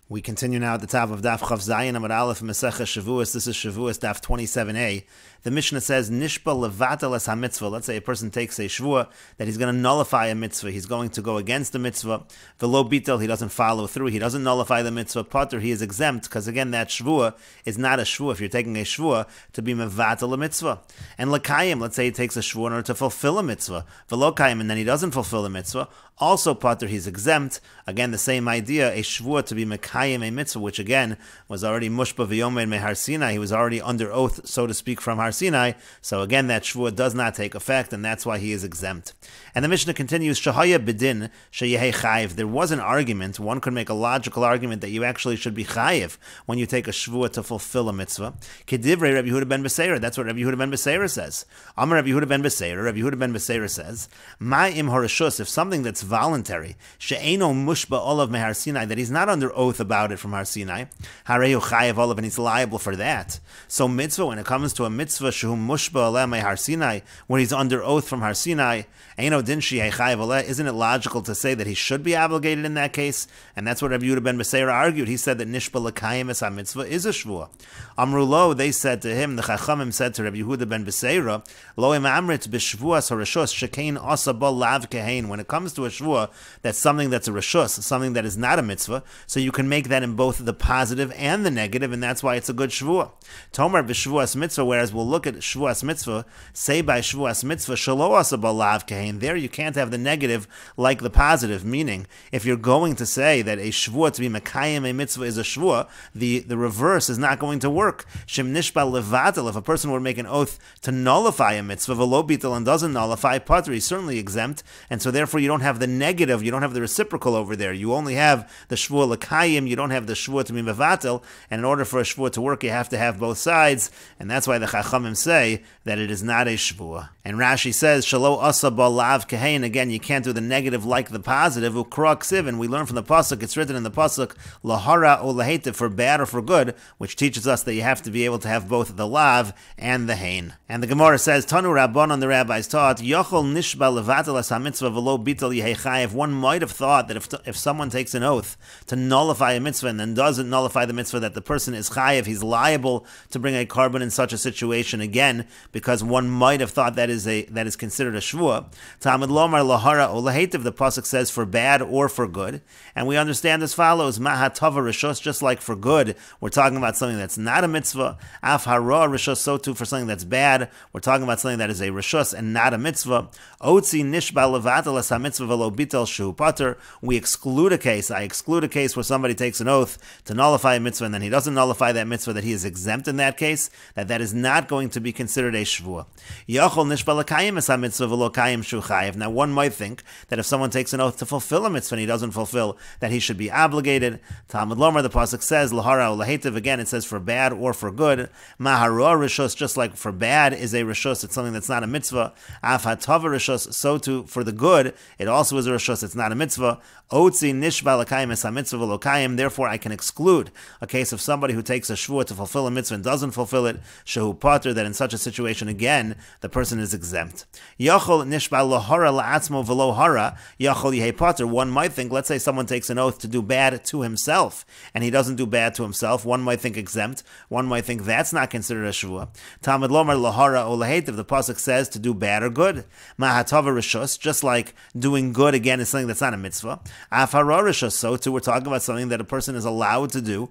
We continue now at the top of Daf Chav Zayin Amud Aleph Meseches Shevuos. This is Shevuos Daf 27a. The Mishnah says Nishba levatel es hamitzvah. Let's say a person takes a shvuah that he's going to nullify a mitzvah. He's going to go against the mitzvah. Velo bitel, he doesn't follow through. He doesn't nullify the mitzvah. Potter, he is exempt because again that shvuah is not a shvuah. If you're taking a shvuah to be mevatel a mitzvah, and lekayim, let's say he takes a shvuah in order to fulfill a mitzvah. Velo kayim, and then he doesn't fulfill a mitzvah. Also, Potter, he's exempt. Again, the same idea, a shvuah to be mekayim a mitzvah, which again was already mushba v'yomed mehar Sinai. He was already under oath, so to speak, from Har Sinai. So again, that shvuah does not take effect, and that's why he is exempt. And the Mishnah continues, shahaya bidin sheyehei chayiv. There was an argument. One could make a logical argument that you actually should be chayiv when you take a shvuah to fulfill a mitzvah. Kedivrei Rabbi Yehuda ben Beseira. That's what Rabbi Yehuda ben Beseira says. Amar Rabbi Yehuda ben Beseira. Rabbi Yehuda ben Beseira says, ma'im harashus. If something that's voluntary, she'eno mushba olav mehar Sinai, that he's not under oath about it from Har Sinai, harehu chayiv olav, and he's liable for that. So mitzvah, when it comes to a mitzvah shehu mushba olav mehar Sinai, when he's under oath from Har Sinai, eno din she'eh chayiv olav, isn't it logical to say that he should be obligated in that case? And that's what Rabbi Yehuda ben Beseira argued. He said that nishba lekayim es ha-mitzvah is a shvuah. Amru lo, they said to him, the Chachamim said to Rabbi Yehuda ben Beseira, lo im amrit b'shvuas harashus shekein asa ba lav kehein. When it comes to a shvuah, that's something that's a reshus, something that is not a mitzvah, so you can make that in both the positive and the negative, and that's why it's a good shvuah. Tomar b'shvuas mitzvah, whereas we'll look at shvuas mitzvah, say by shvuas mitzvah, shelo asa ba lav kehein. There you can't have the negative like the positive, meaning if you're going to say that a shvuah to be mekayim a mitzvah is a shvuah, the reverse is not going to work. Shem nishba levatel, if a person were to make an oath to nullify a mitzvah, velo bitel, and doesn't nullify, potter, he's certainly exempt, and so therefore you don't have the negative, you don't have the reciprocal over there. You only have the shvuah lekayim, you don't have the shvuah to be mevatel, and in order for a shvuah to work, you have to have both sides, and that's why the Chachamim say that it is not a shvuah. And Rashi says, shalo asa ba lav kehein, again, you can't do the negative like the positive, ukra ksiv, and we learn from the pasuk, it's written in the pasuk, lahara o lahetiv, for bad or for good, which teaches us that you have to be able to have both the lav and the hein. And the Gemara says, Tanu Rabbanon, the rabbis taught, Yochol nishba levatel as ha-mitzvah velo bitel yehei chayiv. One might have thought that if someone takes an oath to nullify a mitzvah and then doesn't nullify the mitzvah, that the person is chayiv, he's liable to bring a carbon in such a situation again, because one might have thought that is considered a shvuah. Talmud lomar lahara o lahetiv, the pasuk says for bad or for good, and we understand as follows: mahatava rishos, just like for good, we're talking about something that's not a mitzvah. Af hara rishos, so too for something that's bad, we're talking about something that is a rishos and not a mitzvah. Otzi nishba levatel es ha-mitzvah velo bitel shehu pater. We exclude a case. I exclude a case where somebody takes an oath to nullify a mitzvah and then he doesn't nullify that mitzvah, that he is exempt in that case, that is not going to be considered a shvuah. Yachol nishba lekayim es ha-mitzvah velo kayim shehu chayiv. Now one might think that if someone takes an oath to fulfill a mitzvah and he doesn't fulfill, that he should be obligated. Talmud lomar, the pasuk says, lahara o lahetiv, again it says for bad or for good. Mahara rishos, just like for bad is a rishos, it's something that's not a mitzvah. Af hatava rishos, so too for the good, it also is a rishos, it's not a mitzvah. Otzi nishba lekayim es ha-mitzvah velo kayim. Therefore I can exclude a case of somebody who takes a shvuah to fulfill a mitzvah and doesn't fulfill it, shehu pater, that in such a situation again the person is exempt. Yachol nishba lohara la'atzmo velo hara, yachol yehei pater. One might think, let's say someone takes an oath to do bad to himself and he doesn't do bad to himself, one might think exempt, one might think that's not considered a shvuah. Talmud lomar lohara o lahetiv, the pasuk says to do bad or good. Mahatava rishus, just like doing good again is something that's not a mitzvah. Afara rishus, so too we're talking about something that a person is allowed to do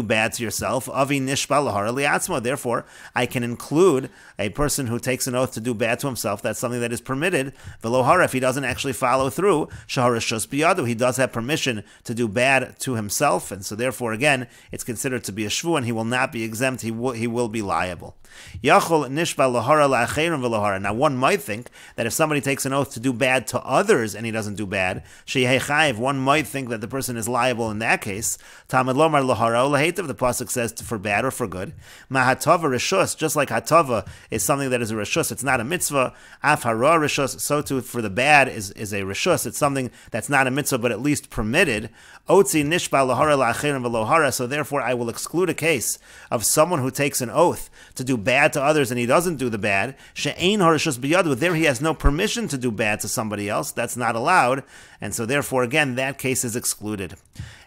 bad to yourself. Avi nishba lahara liatzma. Therefore, I can include a person who takes an oath to do bad to himself. That's something that is permitted. Velohara, if he doesn't actually follow through, shaharashus biyadu, he does have permission to do bad to himself, and so therefore again it's considered to be a shvuah, and he will not be exempt. He will be liable. Yachol nishba lahara la'acherim velohara. Now one might think that if somebody takes an oath to do bad to others and he doesn't do bad, sheyehei chayiv, one might think that the person is liable in that case. Talmud lomar lahara o lahetiv, the pasuk says for bad or for good. Mahatava rishus, just like hatava is something that is a rishus, it's not a mitzvah. Af hara rishus, so too for the bad is a rishus, it's something that's not a mitzvah but at least permitted. Otzi nishba lahara la'acherim velohara. So therefore I will exclude a case of someone who takes an oath to do bad to others and he doesn't do the bad. She'ein harashus biyadu, there he has no permission to do bad to somebody else, that's not allowed, and so therefore again that case is excluded.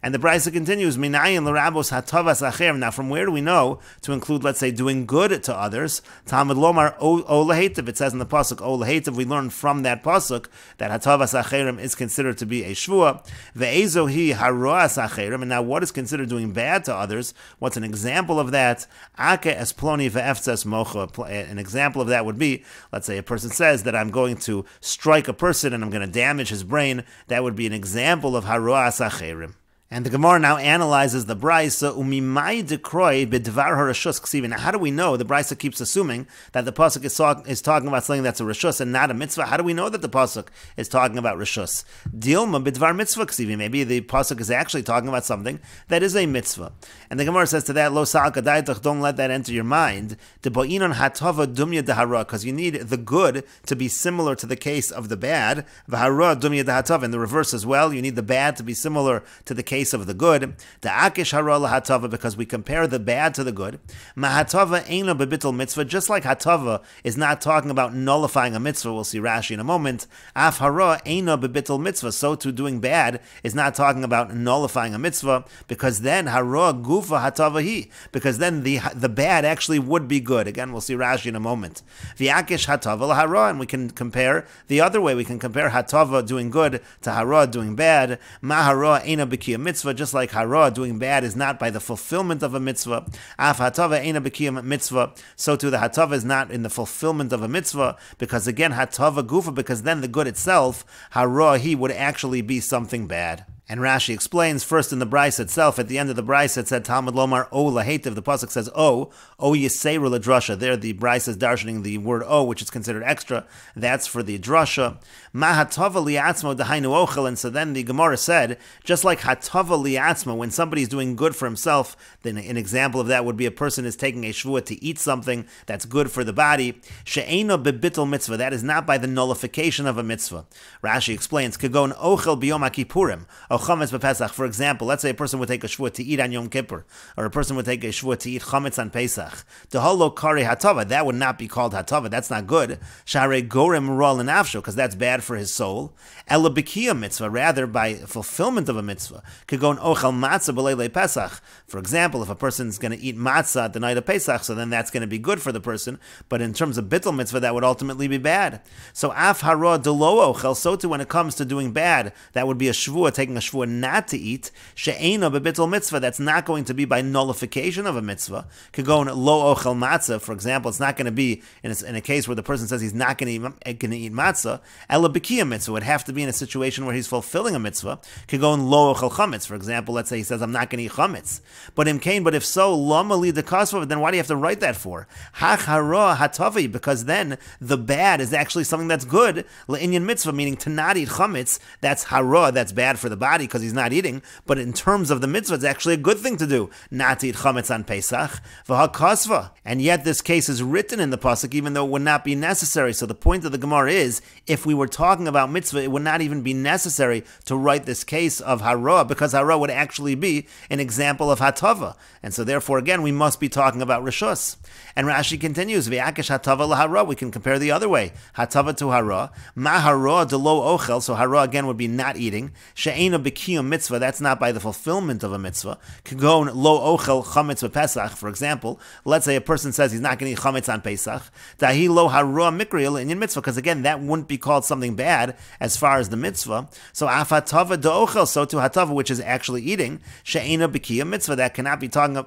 And the Brisa continues, Minayin l'rabos hatavas acher. Now, from where do we know to include, let's say, doing good to others? Talmud lomar o lahetiv. It says in the pasuk o lahetiv. We learn from that pasuk that hatavas acherim is considered to be a shvua. Ve'ezo hi haroas acherim. And now, what is considered doing bad to others? What's an example of that? Ake es ploni ve'eftzes mocha. An example of that would be, let's say, a person says that I'm going to strike a person and I'm going to damage his brain. That would be an example of haroas acherim. And the Gemara now analyzes the Brisa, umimai dekroi b'dvar harashus ksivin. Now, how do we know? The Brisa keeps assuming that the pasuk is talking about something that's a rashus and not a mitzvah. How do we know that the pasuk is talking about rashus? Dilma b'dvar mitzvah ksivin. Maybe the pasuk is actually talking about something that is a mitzvah. And the Gemara says to that, lo sa'al kadaitach, don't let that enter your mind. Debo'inon hatava dumya dehara, because you need the good to be similar to the case of the bad. V'hara dumya dehatava. And the reverse as well. You need the bad to be similar to the case of the good, the akish hara lahatava, because we compare the bad to the good. Mahatava eino bebitul mitzvah, just like hatava is not talking about nullifying a mitzvah. We'll see Rashi in a moment. Af hara eino bebitul mitzvah, so too doing bad is not talking about nullifying a mitzvah, because then hara gufa hatava hi, because then the bad actually would be good. Again, we'll see Rashi in a moment. The akish hatava lahara, and we can compare the other way. We can compare hatava doing good to hara doing bad. Mahara eino b'kiyam mitzvah, just like hara doing bad is not by the fulfillment of a mitzvah. Af hatava eina b'kiyam mitzvah, so too the hatava is not in the fulfillment of a mitzvah, because again hatava gufa, because then the good itself, hara he, would actually be something bad. And Rashi explains first in the Brisa itself. At the end of the Brisa, it said Talmud lomar o lahetiv. The pasuk says o yiseiru ladrasha. There, the Brisa is darshaning the word o, which is considered extra. That's for the drasha. Mahatava liatzmo dahainu ochel. And so then the Gemara said, just like hatava liatzmo, when somebody is doing good for himself, then an example of that would be a person is taking a Shevuot to eat something that's good for the body. She'eno bebitul mitzvah. That is not by the nullification of a mitzvah. Rashi explains, kagon ochel biyom kippurim. Chametz b'Pesach. For example, let's say a person would take a Shevuot to eat on Yom Kippur, or a person would take a Shevuot to eat chametz on Pesach. Deholo kari hatava, that would not be called hatava. That's not good. Sharei gorem ra l'nafsho, because that's bad for his soul. Ela b'kiyam mitzvah, rather by fulfillment of a mitzvah. Kagon ochel matzah b'leilei Pesach. For example, if a person's going to eat matzah at the night of Pesach, so then that's going to be good for the person. But in terms of bittul mitzvah, that would ultimately be bad. So af hara delo ochel, so too when it comes to doing bad, that would be a Shevuot, taking a Shevuot not to eat, she'ena bebitul mitzvah, that's not going to be by nullification of a mitzvah. Kagon lo ochel matzah, for example, it's not going to be in a case where the person says he's not going to eat matzah. Ela b'kiyam mitzvah would have to be in a situation where he's fulfilling a mitzvah. Kagon lo ochel chametz, for example, let's say he says I'm not going to eat chametz. But if so, lama li dekasva, then why do you have to write that for? Hach hara hatavi, because then the bad is actually something that's good. Le'inyan mitzvah, meaning to not eat chametz, that's hara, that's bad for the body because he's not eating, but in terms of the mitzvah, it's actually a good thing to do, not to eat chametz on Pesach. V'hakasva. And yet this case is written in the pasuk, even though it would not be necessary. So the point of the Gemara is, if we were talking about mitzvah, it would not even be necessary to write this case of hara, because hara would actually be an example of hatava. And so therefore, again, we must be talking about rishus. And Rashi continues, v'yakish hatava lahara, we can compare the other way, hatava to hara, ma hara de lo ochel, so hara again would be not eating, she'ena b'kiyum mitzvah, that's not by the fulfillment of a mitzvah. Kagon lo ochel chametz b'Pesach, for example, let's say a person says he's not going to eat chametz on Pesach, dahi lo hara mikriel in mitzvah, because again, that wouldn't be called something bad as far as the mitzvah. So af hatava de ochel, so to hatava, which is actually eating, she'ena b'kiyum mitzvah, that cannot be talking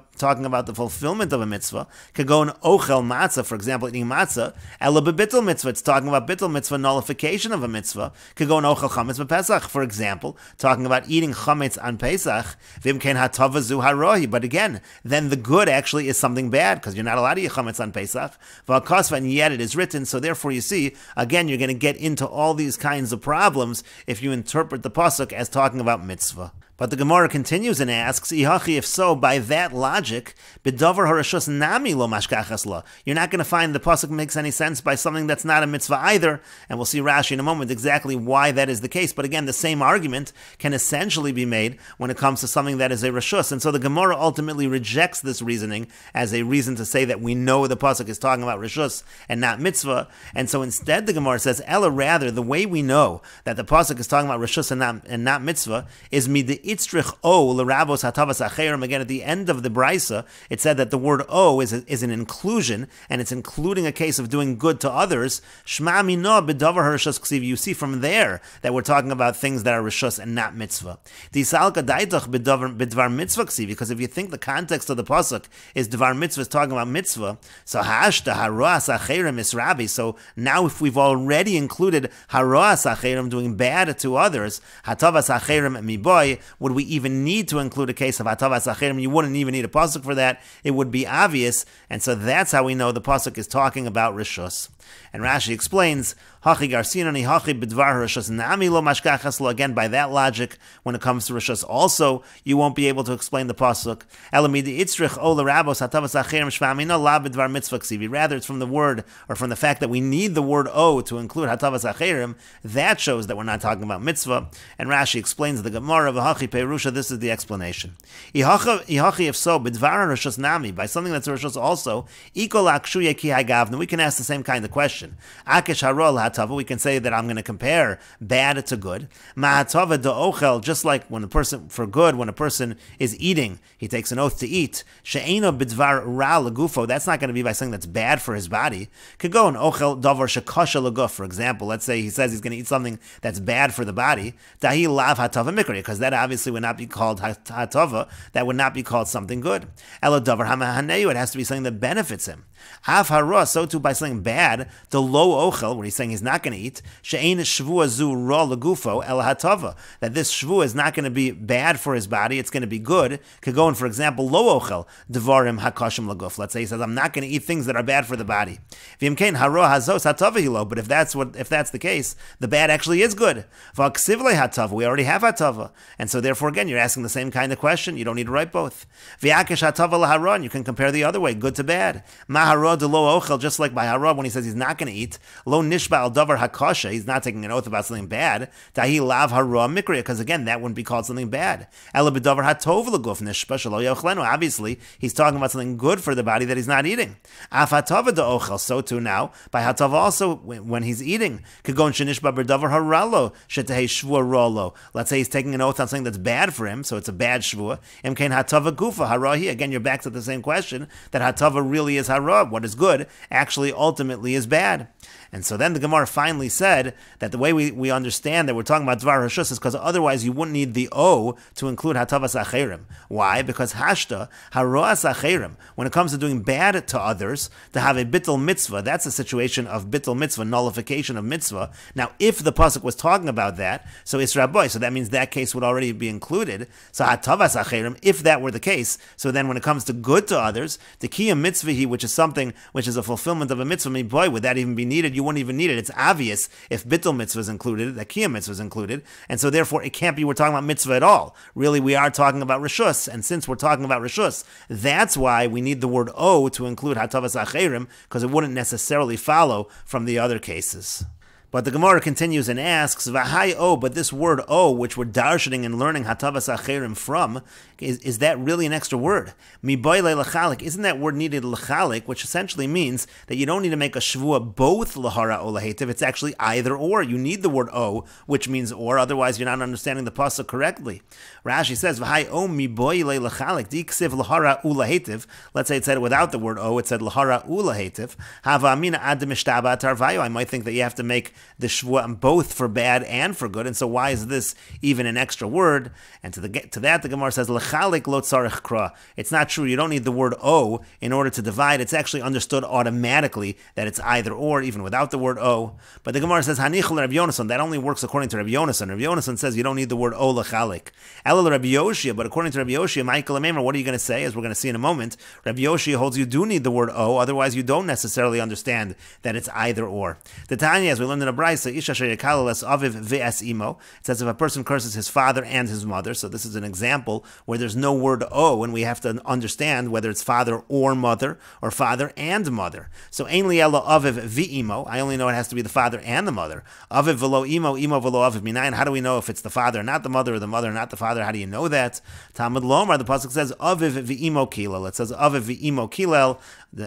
about the fulfillment of a mitzvah. Kagon ochel matzah, for example, eating matzah, ela bebitul mitzvah, it's talking about bitul mitzvah, nullification of a mitzvah. Kagon ochel chametz b'Pesach, for example, talking about eating chametz on Pesach, v'imkein hatava zu harohi, but again, then the good actually is something bad, because you're not allowed to eat chametz on Pesach, v'akasva, and yet it is written, so therefore you see, again, you're going to get into all these kinds of problems if you interpret the pasuk as talking about mitzvah. But the Gemara continues and asks, Ihachi, if so, by that logic, b'davar harashus nami lo mashkachas la. You're not going to find the pasuk makes any sense by something that's not a mitzvah either, and we'll see Rashi in a moment exactly why that is the case. But again, the same argument can essentially be made when it comes to something that is a rashus. And so the Gemara ultimately rejects this reasoning as a reason to say that we know the pasuk is talking about rashus and not mitzvah. And so instead the Gemara says, Ella, rather, the way we know that the pasuk is talking about rashus and not mitzvah is mid'i itzrich o l'rabos hatavas acherim. Again, at the end of the brisa, it said that the word o is an inclusion, and it's including a case of doing good to others. Shma mino b'davar harishos ksiv. You see from there that we're talking about things that are rishos and not mitzvah. Disalka daitach b'dvar mitzvah ksiv. Because if you think the context of the pasuk is dvar mitzvah is talking about mitzvah, so hashta haroas acherim is rabbi. So now if we've already included haroas acherim, doing bad to others, hatavas acherim miboy, would we even need to include a case of hatavas acherim? You wouldn't even need a pasuk for that. It would be obvious, and so that's how we know the pasuk is talking about rishos. And Rashi explains, Hachi garsinani hachi b'dvar rishos nami lo mashkachas lo. Again, by that logic, when it comes to rishos, also you won't be able to explain the pasuk. Elamidi itzrich o l'rabos hatavas acherim shvamina la b'dvar mitzvah ksivi. Rather, it's from the word, or from the fact that we need the word o to include hatavas acherim. That shows that we're not talking about mitzvah. And Rashi explains the Gemara v'hachi perusha. This is the explanation. Ihachi if so b'dvar rishos nami, by something that's rishos also. Ikol akshuye ki hagavna. We can ask the same kind of question. Akish harol hatava. We can say that I'm going to compare bad to good. Ma'atava de ochel. Just like when a person for good, when a person is eating, he takes an oath to eat. She'ena b'dvar ra legufo. That's not going to be by something that's bad for his body. Could go an ochel davar shekasha leguf. For example, let's say he says he's going to eat something that's bad for the body. Dahi lav hatava mikri, because that obviously would not be called hatava. That would not be called something good. Elo davar hamahaneu. It has to be something that benefits him. Av hara. So too by something bad, the lo ochel, where he's saying he's not going to eat. She'ein shvua zu ra legufo el hatava. That this shvua is not going to be bad for his body. It's going to be good. Could go in, for example, lo ochel devarim hakashim leguf. Let's say he says I'm not going to eat things that are bad for the body. V'imkein hara hazos hatava hilo. But if that's the case, the bad actually is good. V'aksivle hatava. We already have hatava, and so therefore again you're asking the same kind of question. You don't need to write both. V'akish hatava laharon. You can compare the other way, good to bad. Mahara de lo ochel. Just like by hara when he says he's not going to eat. Lo nishba al davar hakasha. He's not taking an oath about something bad. Dahi lav hara mikri. Because again that wouldn't be called something bad. Ela b'davar hatov leguf nishba shelo yochlenu. Obviously he's talking about something good for the body that he's not eating. Af hatava de ochel. So too now by hatava also when he's eating could go in shenishba b'davar haralo shetehei shvua rolo. Let's say he's taking an oath on something that's bad for him, so it's a bad shvua. Imkein hatava gufa harahi. Again, you're back to the same question that hatava really is hara. What is good actually ultimately is bad. And so then the Gemara finally said that the way we understand that we're talking about Dvar Hashus is because otherwise you wouldn't need the O to include Hatavas Acherim. Why? Because Hashta, Haroas Acherim, when it comes to doing bad to others, to have a Bittul Mitzvah, that's a situation of Bittul Mitzvah, nullification of Mitzvah. Now, if the Pasuk was talking about that, so Isra Boy, so that means that case would already be included. So Hatavas Acherim, if that were the case, so then when it comes to good to others, the Kiyam Mitzvahi, which is something which is a fulfillment of a Mitzvah, boy, would that even be needed? You wouldn't even need it. It's obvious if Bittul Mitzvah is included, that Kiyam Mitzvah is included, and so therefore it can't be we're talking about Mitzvah at all. Really, we are talking about Rishus, and since we're talking about Rishus, that's why we need the word O to include Hatavas Acherim, because it wouldn't necessarily follow from the other cases. But the Gemara continues and asks, V'hai O, but this word O, which we're darshaning and learning Hatavas Acherim from, is that really an extra word? Miboyle l'chalik, isn't that word needed l'chalik, which essentially means that you don't need to make a shvua both l'hara o l'hetiv, it's actually either or. You need the word O, which means or, otherwise you're not understanding the pasuk correctly. Rashi says, V'hai O miboyle l'chalik, diksiv l'hara u l'hetiv. Let's say it said it without the word O, it said l'hara u l'hetiv. Hava amina ad mishtaba tarvayo. I might think that you have to make the shvua both for bad and for good, and so why is this even an extra word? And to that the Gemara says l'chalik lo tzarich kra. It's not true. You don't need the word O in order to divide. It's actually understood automatically that it's either or, even without the word O. But the Gemara says hanichel Rabbi Yonason. That only works according to Rabbi Yonason. Rabbi Yonason says you don't need the word O l'chalik. Elul Rabbi Yoshia, but according to Rabbi Yoshia, Michael Amemer, what are you going to say? As we're going to see in a moment, Rabbi Yoshia holds you do need the word O. Otherwise, you don't necessarily understand that it's either or. The Tanya, as we learned in a Brisa, Isha sheyakalalas aviv v'es imo. It says if a person curses his father and his mother. So this is an example where there's no word O, and we have to understand whether it's father or mother, or father and mother. So ein li elo aviv v'imo. I only know it has to be the father and the mother. Aviv v'lo imo, imo v'lo aviv minayin. How do we know if it's the father, not the mother, or the mother, not the father? How do you know that? Talmud Lomar, the pasuk says aviv v'imo kilel. It says aviv v'imo kilel,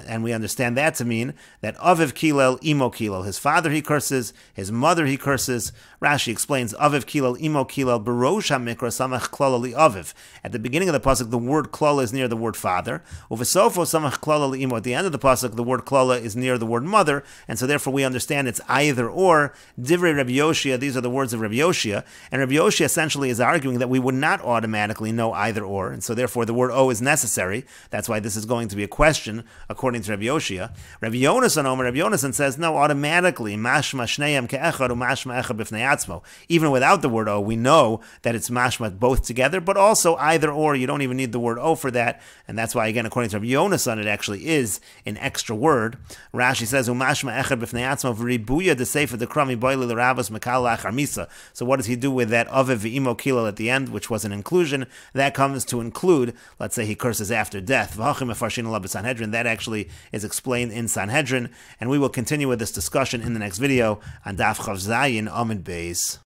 and we understand that to mean that aviv kilel imo kilel. His father he curses, his mother he curses. Rashi explains, Aviv kilal, imo kilal, berosh hamikra samach klala li aviv. At the beginning of the pasuk, the word klala is near the word father. Uvesofo samach klala li imo. At the end of the pasuk, the word klala is near the word mother, and so therefore we understand it's either or. Divrei Rabbi Yoshia, these are the words of Rabbi Yoshia, and Rabbi Yoshia essentially is arguing that we would not automatically know either or, and so therefore the word o is necessary. That's why this is going to be a question according to Rabbi Yoshia. Rabbi Yonasan Omer, Rabbi Yonasan says, no, automatically, mashma shneim ke'echad u mashma echad b'fnei atzmo. Even without the word o, we know that it's mashma both together, but also either or. You don't even need the word o for that, and that's why, again, according to Rabbi Yonasan, it actually is an extra word. Rashi says, u mashma echad b'fnei atzmo v'ribuya d'sefer d'krami boili l'ravos mekal lachar misa. So what does he do with that aviv v'imo kilal at the end, which was an inclusion? That comes to include, let's say he curses after death. That actually is explained in Sanhedrin, and we will continue with this discussion in the next video on Daf Chav Zayin Amud Beis.